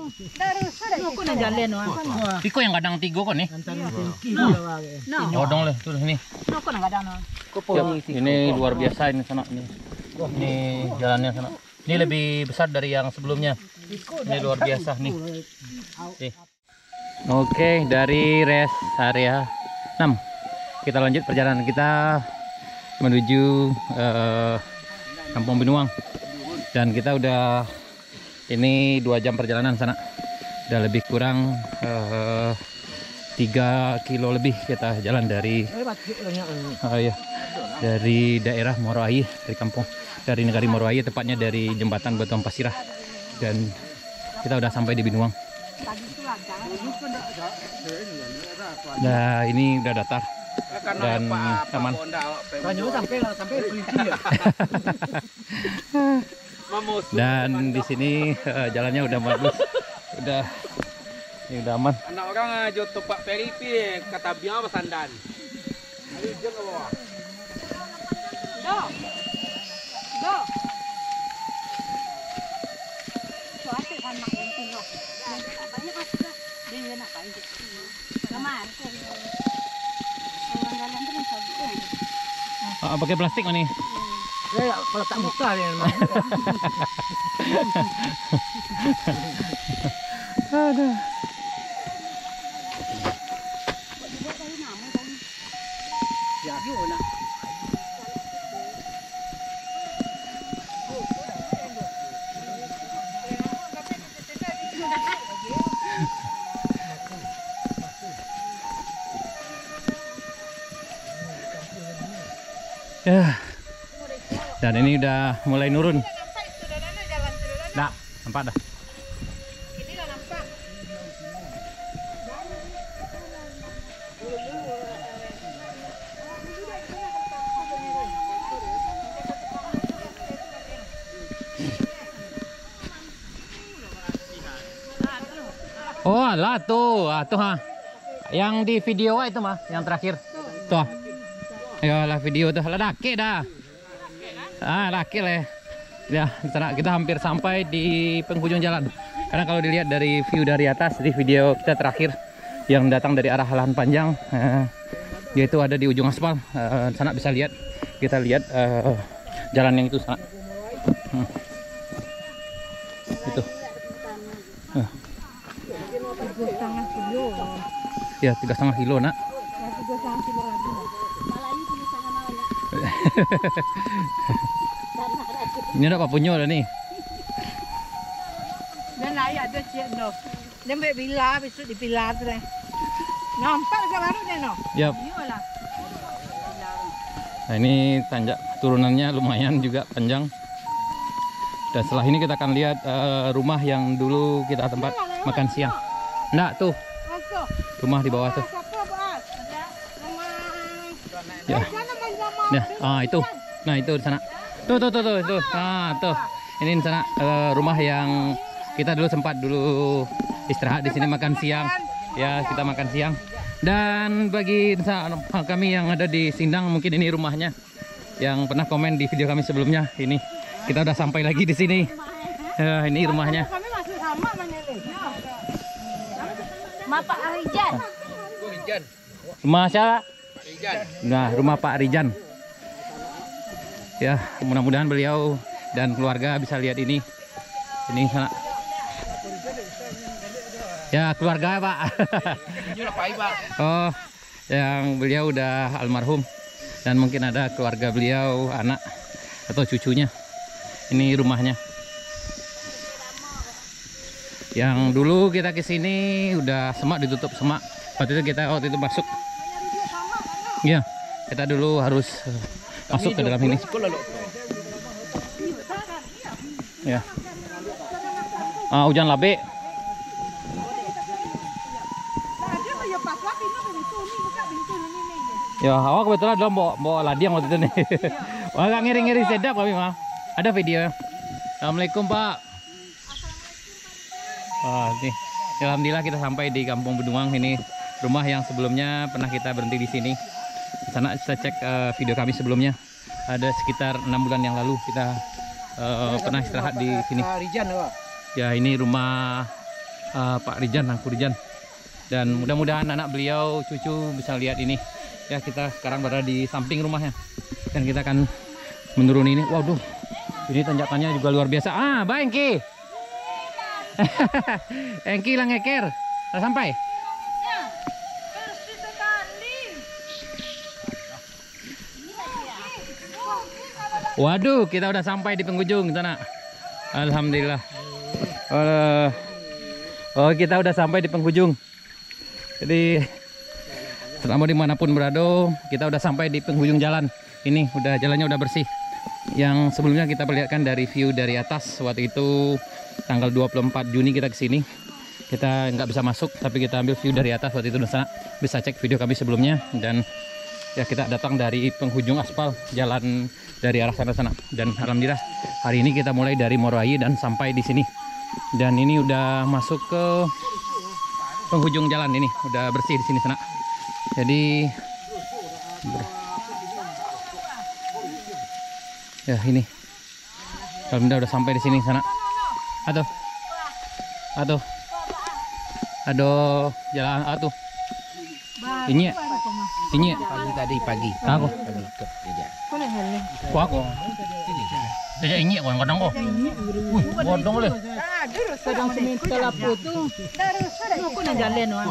Aku nak jalan Iko yang kadang tigo kan nih. Odong lah tuh ini. Aku nak kadang. Ini luar biasa ini sana nih. Ini jalannya sana. Ini lebih besar dari yang sebelumnya. Ini luar biasa nih. Oke, dari rest area 6 kita lanjut perjalanan kita menuju Kampung Binuang. Dan kita udah ini 2 jam perjalanan sana. Udah lebih kurang 3 kilo lebih kita jalan dari dari daerah Moroaie, dari negari Moroaie, tepatnya dari jembatan Batuang Pasirah. Dan kita udah sampai di Binuang. Nah, ini udah datar dan aman. Dan di sini jalannya udah bagus, ini udah aman. Anak orang aja tempat peripi kata biar pasandan. Pakai plastik nih. Ya, kalau tak muka dia memang. Aduh. Ya. Dan ini udah mulai nurun. Nah, nampak dah. Ini dah nampak. Oh, lah tuh, tuh ha. Yang di video itu mah, yang terakhir. Tuh. Ayo lah video tuh, lah dake dah. Laki lah ya. Kita hampir sampai di penghujung jalan. Karena kalau dilihat dari view dari atas di video kita terakhir yang datang dari arah lahan panjang, yaitu ada di ujung aspal. Sana bisa lihat, kita lihat jalan yang itu sana. Itu. Ya 3,5 kilo nak. Ini ada apa punya dah ni? Dan layak ada cik no. Dia ambil bila, besok di pilar tu lah. Nampak dekat baru dia no? Yap. Iyalah. Nah ini tanjak turunannya lumayan juga panjang. Dan setelah ini kita akan lihat rumah yang dulu kita tempat makan siang. Nah tuh, rumah di bawah tuh. Ya. Ya, itu. Nah itu di sana. Tuh. Tuh. Ini di sana rumah yang kita dulu sempat istirahat di sini makan siang. Ya, kita makan siang. Dan bagi kami yang ada di Sindang, mungkin ini rumahnya. Yang pernah komen di video kami sebelumnya, ini kita udah sampai lagi di sini. Ini rumahnya. Kami masih sama menilai. Pak Arijan. Rumah siapa? Nah, rumah Pak Rijan. Ya, mudah-mudahan beliau dan keluarga bisa lihat ini. Ini sana. Ya, keluarga Pak. Oh, yang beliau udah almarhum. Dan mungkin ada keluarga beliau, anak atau cucunya. Ini rumahnya. Yang dulu kita kesini udah semak, ditutup semak. Waktu itu masuk. Ya, kita dulu harus masuk ke dalam ini. Ya. Hujan labe. Ya, awak kebetulan dalam bawa ladiang waktu itu nih. Agak ngiri-ngiri sedap kami mah. Ada video. Assalamualaikum Pak. Wah, nih. Alhamdulillah kita sampai di Kampung Binuang. Ini rumah yang sebelumnya pernah kita berhenti di sini. Di sana saya cek video kami sebelumnya. Ada sekitar 6 bulan yang lalu kita pernah istirahat di sini. Ya, ini rumah Pak Rijan, Angku Rijan. Dan mudah-mudahan anak beliau, cucu bisa lihat ini. Ya, kita sekarang berada di samping rumahnya. Dan kita akan menuruni ini. Waduh, ini tanjakannya juga luar biasa. Bye Engki. Engki lang ngeker. Sudah sampai? Waduh, kita udah sampai di penghujung sana. Alhamdulillah. Oh, kita udah sampai di penghujung. Jadi selama dimanapun berada, kita udah sampai di penghujung jalan. Ini udah jalannya udah bersih. Yang sebelumnya kita perlihatkan dari view dari atas. Waktu itu tanggal 24 Juni kita kesini. Kita nggak bisa masuk, tapi kita ambil view dari atas waktu itu di sana. Bisa cek video kami sebelumnya. Dan ya, kita datang dari penghujung aspal jalan dari arah sana. Dan alhamdulillah hari ini kita mulai dari Moroayi dan sampai di sini. Dan ini udah masuk ke penghujung jalan, ini udah bersih di sini sana. Jadi ya, ini alhamdulillah udah sampai di sini sana. Aduh jalan ini pagi aku Jajak ini kau yang kadang kau. Wih, bodong le. Kadang seminta lapu tu. Aku nak jalan wan.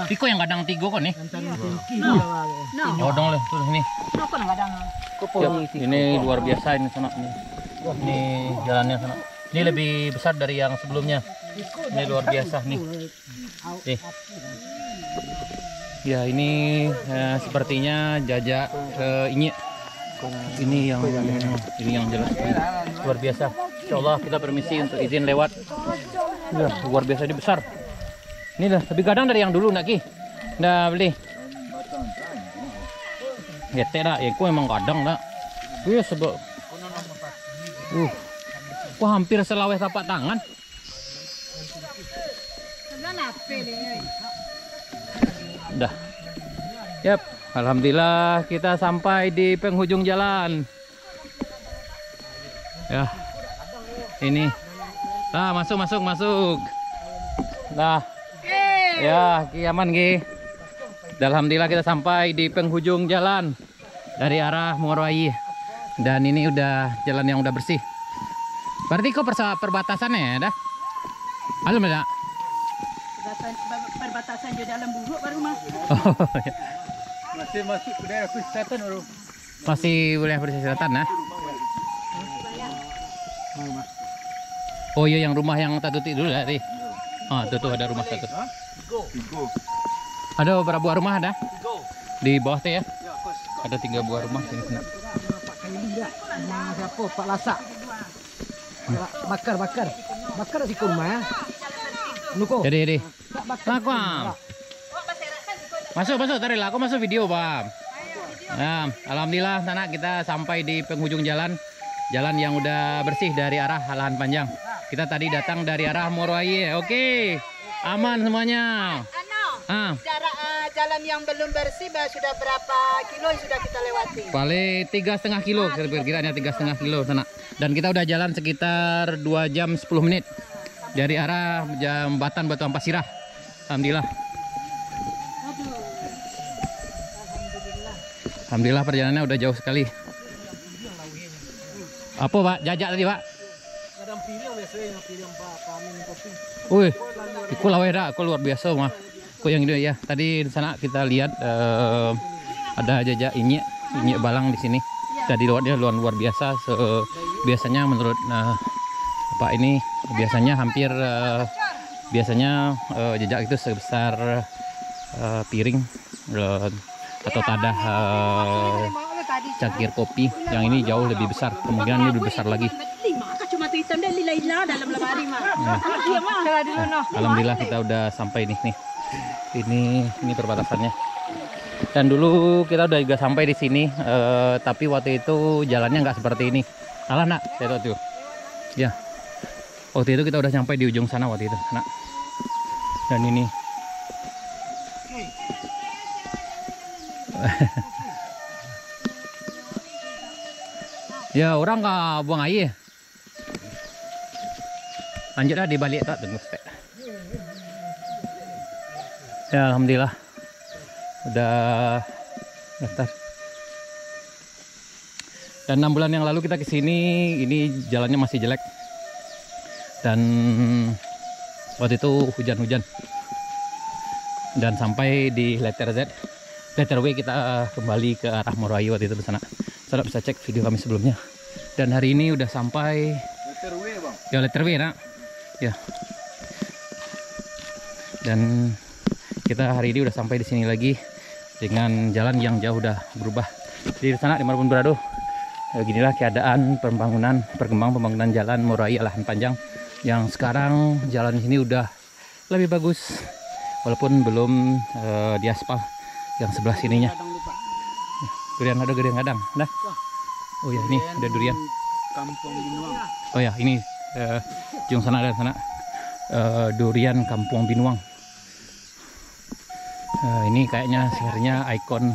Iko yang kadang 3 kau nih. Bodong le, tuh sini. Aku nak kadang. Ini luar biasa ini sana nih. Ini jalannya sana. Ini lebih besar dari yang sebelumnya. Ini luar biasa nih. Ya, ini sepertinya jajak ini. Ini yang jelas luar biasa. Insyaallah kita permisi untuk izin lewat. Ya, luar biasa ini besar. Ini dah lebih kadang dari yang dulu nak ki. Dah beli. Gete dah, aku emang kadang dah. Wih sebab. Wah, hampir selaweh tapak tangan. Dah. Yap, alhamdulillah kita sampai di penghujung jalan. Ya. Ini. Masuk. Nah. Ya, aman Ki. Alhamdulillah kita sampai di penghujung jalan dari arah Moroayi. Dan ini udah jalan yang udah bersih. Berarti kok perbatasannya ya, dah? Alhamdulillah. Perbatasan di dalam buruk baru mas. Masih masuk ke daerah Selatan baru. Masih wilayah pesisir selatan, nah. Oh iya, yang rumah yang tadi dulu tadi. Tuh ada rumah satu. Ada berapa buah rumah ada? Di bawah tuh ya? Ada 3 buah rumah sini. Pak Kaili siapa? Pak Lasak. Bakar si rumah ya. Nuko. Jadi. Lakuam. Masuk, tarik lah. Aku masuk video, Bang. Nah, alhamdulillah, anak kita sampai di penghujung jalan. Jalan yang udah bersih dari arah lahan panjang. Kita tadi datang dari arah Moroayi. Oke, aman semuanya. Jarak jalan yang belum bersih sudah berapa kilo yang sudah kita lewati? Paling 3,5 kilo, kira-kiranya 3,5 kilo sana. Dan kita udah jalan sekitar 2 jam 10 menit dari arah jembatan Batu Ampas Sirah. Alhamdulillah. Alhamdulillah perjalanannya udah jauh sekali. Apa Pak? Jajak tadi Pak? Wih, itu laweh dah, aku luar biasa mah. Kok yang ini ya? Tadi di sana kita lihat ada jajak inyek balang di sini. Jadi luarnya luar biasa. Biasanya menurut Pak ini biasanya hampir biasanya jajak itu sebesar piring atau tadah cangkir kopi. Yang ini jauh lebih besar, kemungkinan ini lebih besar lagi. Alhamdulillah kita udah sampai nih. Ini perbatasannya. Dan dulu kita udah juga sampai di sini, tapi waktu itu jalannya nggak seperti ini. Salah nak, saya tahu tuh. Ya, waktu itu kita udah sampai di ujung sana waktu itu, nak. Dan ini. Ya, orang nggak buang air. Lanjut dah di balik tak, tunggu. Ya alhamdulillah udah daftar. Dan 6 bulan yang lalu kita kesini, ini jalannya masih jelek. Dan waktu itu hujan-hujan. Dan sampai di letter Z, letter W kita kembali ke arah Moroayu waktu itu di sana. Saudara bisa cek video kami sebelumnya. Dan hari ini udah sampai Letter W, Bang. ya letter W, nak. Ya. Dan kita hari ini udah sampai di sini lagi dengan jalan yang jauh udah berubah. Di sana di Marapun Berado, ginilah keadaan pembangunan jalan Moroayu Alahan Panjang yang sekarang jalan di sini udah lebih bagus, walaupun belum diaspal yang sebelah sininya. Durian ada gede gadang, nah. Oh ya ini ada durian. Kampung Binuang. Oh ya ini ujung sana dan sana durian Kampung Binuang. Ini kayaknya sebenarnya ikon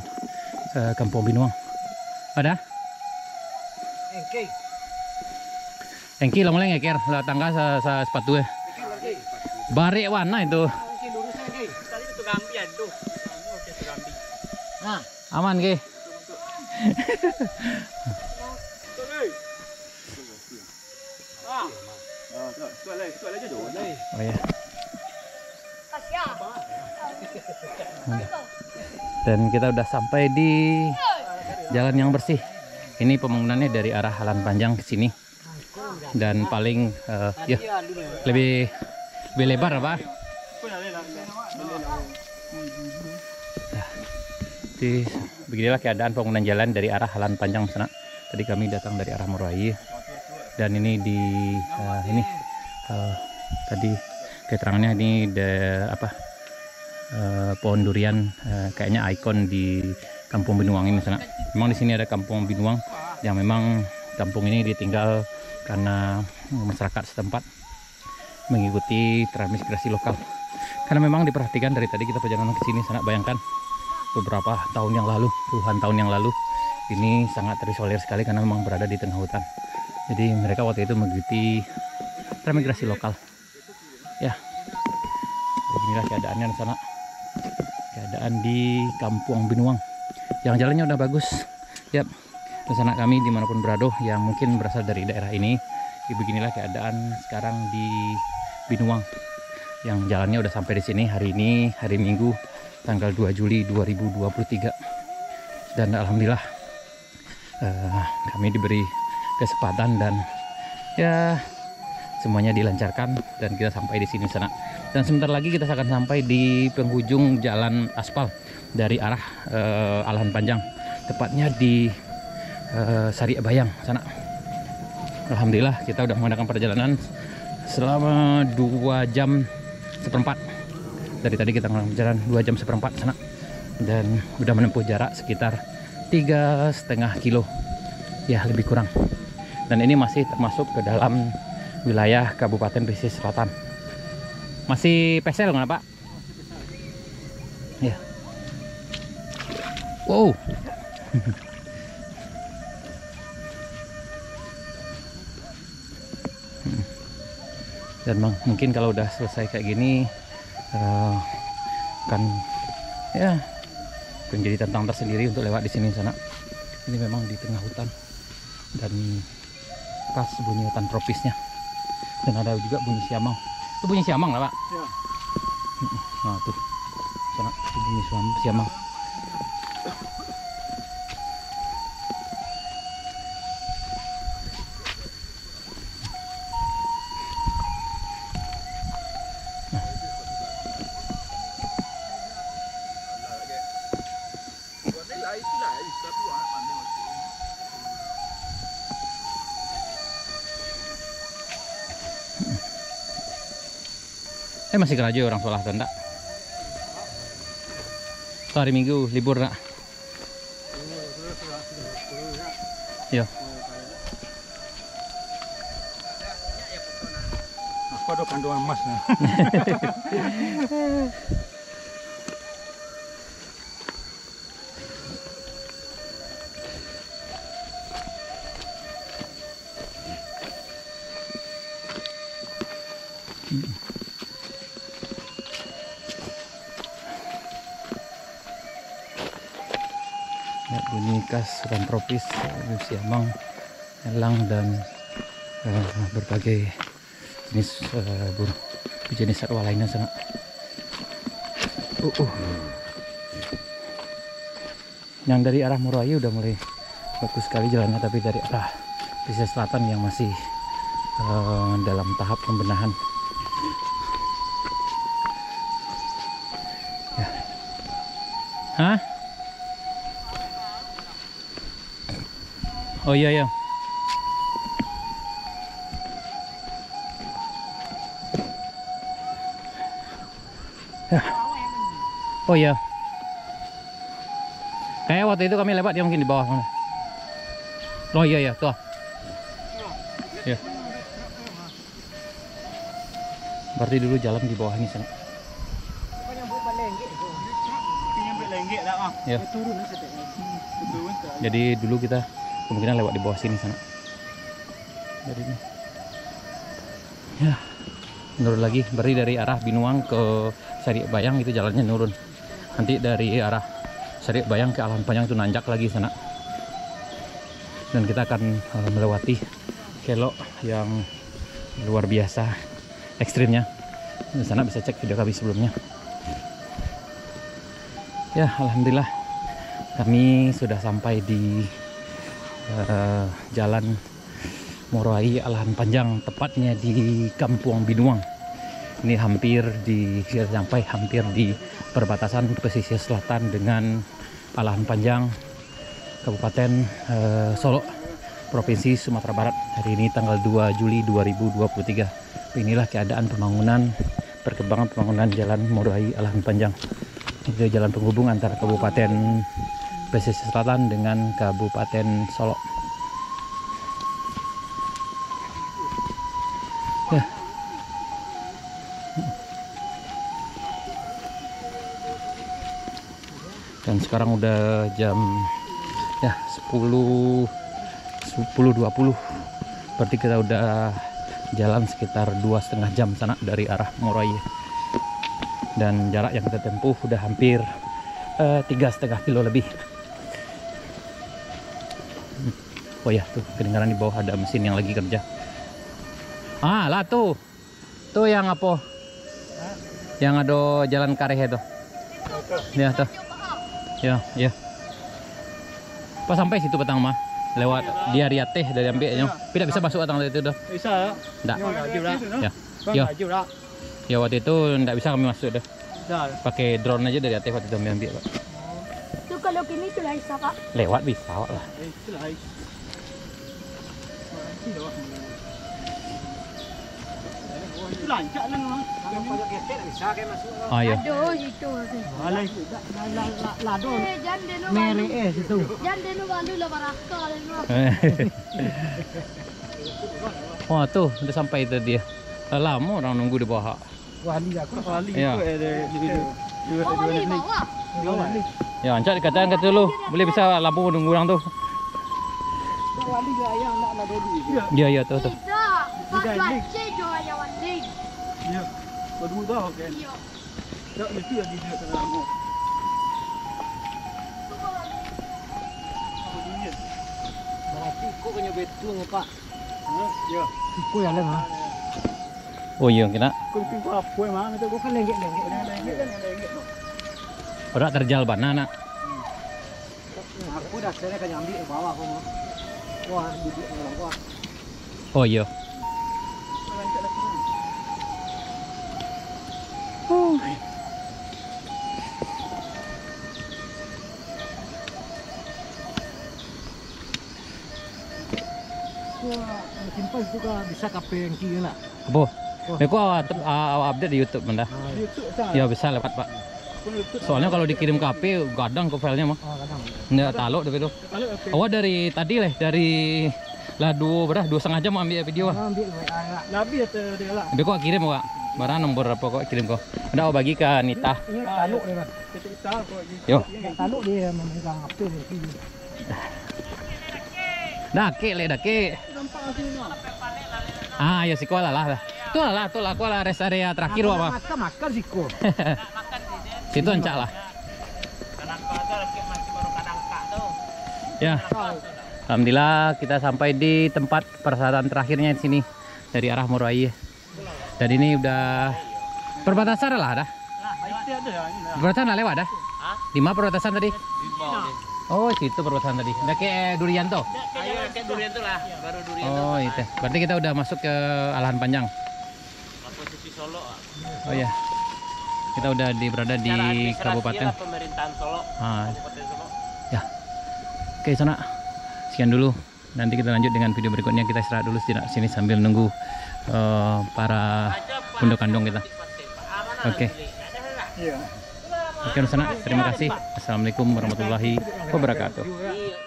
Kampung Binuang. Ada? Engki long leng eker lah tangga sa sepatu ya. Barek warna itu. Aman ke? Oh ya. Dan kita udah sampai di jalan yang bersih. Ini pembangunannya dari arah Alahan Panjang ke sini. Dan paling ya lebih lebar apa? Jadi beginilah keadaan pembangunan jalan dari arah Alahan Panjang sana. Tadi kami datang dari arah Moroayu. Dan ini di tadi keterangannya ini pohon durian kayaknya ikon di Kampung Binuang ini sana. Memang di sini ada Kampung Binuang yang memang kampung ini ditinggal karena masyarakat setempat mengikuti transmigrasi lokal. Karena memang diperhatikan dari tadi kita perjalanan ke sini sana, bayangkan beberapa tahun yang lalu, puluhan tahun yang lalu, ini sangat terisolir sekali karena memang berada di tengah hutan. Jadi mereka waktu itu mengikuti transmigrasi lokal. Ya, beginilah keadaannya di sana. Keadaan di Kampung Binuang. Yang jalannya udah bagus. Yap, pesanan kami dimanapun berada yang mungkin berasal dari daerah ini. Beginilah keadaan sekarang di Binuang. Yang jalannya udah sampai di sini hari ini, hari Minggu, tanggal 2 Juli 2023. Dan alhamdulillah kami diberi kesempatan dan ya semuanya dilancarkan dan kita sampai di sini sana. Dan sebentar lagi kita akan sampai di penghujung jalan aspal dari arah Alahan Panjang, tepatnya di Sari Bayang sana. Alhamdulillah kita udah mengadakan perjalanan selama 2 jam seperempat. Dari tadi kita melakukan perjalanan 2 jam seperempat sana dan udah menempuh jarak sekitar 3,5 kilo ya, lebih kurang. Dan ini masih termasuk ke dalam wilayah Kabupaten Pesisir Selatan. Masih pesel nggak Pak? Ya. Wow. Dan mungkin kalau udah selesai kayak gini kan ya menjadi tantangan tersendiri untuk lewat di sini sana. Ini memang di tengah hutan dan pas bunyi hutan tropisnya. Dan ada juga bunyi siamang. Itu bunyi siamang lah Pak? Ya. Nah tuh sana itu bunyi siamang. Masih kerja orang sekolah tanda. Hari Minggu libur nak. Ya. Aku ada kandungan emas nih. bunyi khas hutan tropis, siamang, elang dan berbagai jenis burung, jenis satwa lainnya sangat. Yang dari arah Moroayi udah mulai bagus sekali jalannya, tapi dari arah pesisir selatan yang masih dalam tahap pembenahan. Ya. Hah? Oh iya ya. Ya. Oh iya. Kayak waktu itu kami lewat dia mungkin di bawah sana. Oh iya ya, tuh. Ya. Berarti dulu jalan di bawah ini sana. Ya. Jadi dulu kita kemungkinan lewat di bawah sini sana. Jadi ini. Ya. Nurun lagi, berarti dari arah Binuang ke Sari Bayang itu jalannya nurun. Nanti dari arah Sari Bayang ke Alahan Panjang itu nanjak lagi sana. Dan kita akan melewati kelok yang luar biasa ekstrimnya. Di sana bisa cek video kami sebelumnya. Ya, alhamdulillah kami sudah sampai di jalan Moroayi Alahan Panjang, tepatnya di Kampung Binuang. Ini hampir di perbatasan pesisir selatan dengan Alahan Panjang, Kabupaten Solok, Provinsi Sumatera Barat. Hari ini tanggal 2 Juli 2023. Inilah keadaan perkembangan pembangunan jalan Moroayi Alahan Panjang. Itu jalan penghubung antara Kabupaten pesisir selatan dengan Kabupaten Solok. Ya. Dan sekarang udah jam ya 10.20. Berarti kita udah jalan sekitar 2,5 jam sana dari arah Moroayi. Dan jarak yang kita tempuh udah hampir 3,5 kilo lebih. Oh ya, tuh kedengaran di bawah ada mesin yang lagi kerja. Ah, lah tuh. Tuh yang apa? Yang ada jalan kareh itu. Ya, tuh. Ya, ya. Pas sampai situ petang mah. Lewat dia Riateh dari ambilnya. Tidak bisa masuk petang itu dah. Bisa. Enggak. Ya. Ya. Ya waktu itu enggak bisa kami masuk dah. Pakai drone aja dari Ateh waktu itu ambil, Pak. Itu kalau kini itu bisa, Pak. Lewat bisa lah. Itu lancar lah memang. Oh iya. Aduh, itu. Lado. Jangan denu. Mere situ. Jangan denu balu lah baraka denu. Oh tuh udah sampai itu dia. Lama orang nunggu di bawah. Wali aku. Wali Ya. itu Oh, wali bawa. Wali. Ya, Ancak dikatakan kata dulu. Boleh bisa lampu nunggu orang tuh. Wali juga yang nak lado di. Iya, iya tuh tuh. Tidak. Pas baca jo yang wali. Ya. Berdua dah kan. Iya. Tak mesti ada di tengah kamu. Berarti kok punya betul Pak. Ya. Kok ya lem ha. Oh iya kena. Kau pinggu apa emang? Itu kau kan lenggek. Ora terjal banana. Aku dah saya kan ambil bawah aku mau. Wah, duduk bawah. Oh iya. Wah, simpan juga bisa kape yang kiri nak. Apa? Aku awak update di YouTube benda. YouTube sah. Ya bisa lewat Pak. Soalnya kalau dikirim ke HP gadang ke filenya mah. Oh, kadang. Nggak taluk deh itu. Kalau Awak dari tadi dari lah 2,5 jam ambil video ah. Ambil WA nak. Nabi atau dia lah. Tapi kok kirim kok? Barang nomor apa kok kirim kok? Ada awak bagi ke Nita. Ini taluk dia. Pak. Kita kau Yo. Taluk dia memegang apa ni kiri. Dake le dake. Ah, ya sekolah lah. Tuh lah aku lah rest area terakhir apa? Makan siko. Situ ancak lah. Ya. Alhamdulillah kita sampai di tempat persalinan terakhirnya di sini dari arah Murai. Dan ini udah perbatasan lah dah. Perbatasan lah lewat dah. Di mana perbatasan tadi? Oh, situ perbatasan tadi. Udah kayak durian tuh. Ayo kayak durian tuh lah, baru durian. Oh, itu. Berarti kita udah masuk ke Alahan Panjang. Posisi Solo. Oh ya. Kita udah berada di kabupaten. Pemerintahan Solo. Kabupaten Solo. Ya. Oke, sana. Sekian dulu. Nanti kita lanjut dengan video berikutnya. Kita istirahat dulu sini sambil nunggu para punduk kandung kita. Oke. Oke, sana. Terima kasih. Assalamualaikum warahmatullahi wabarakatuh.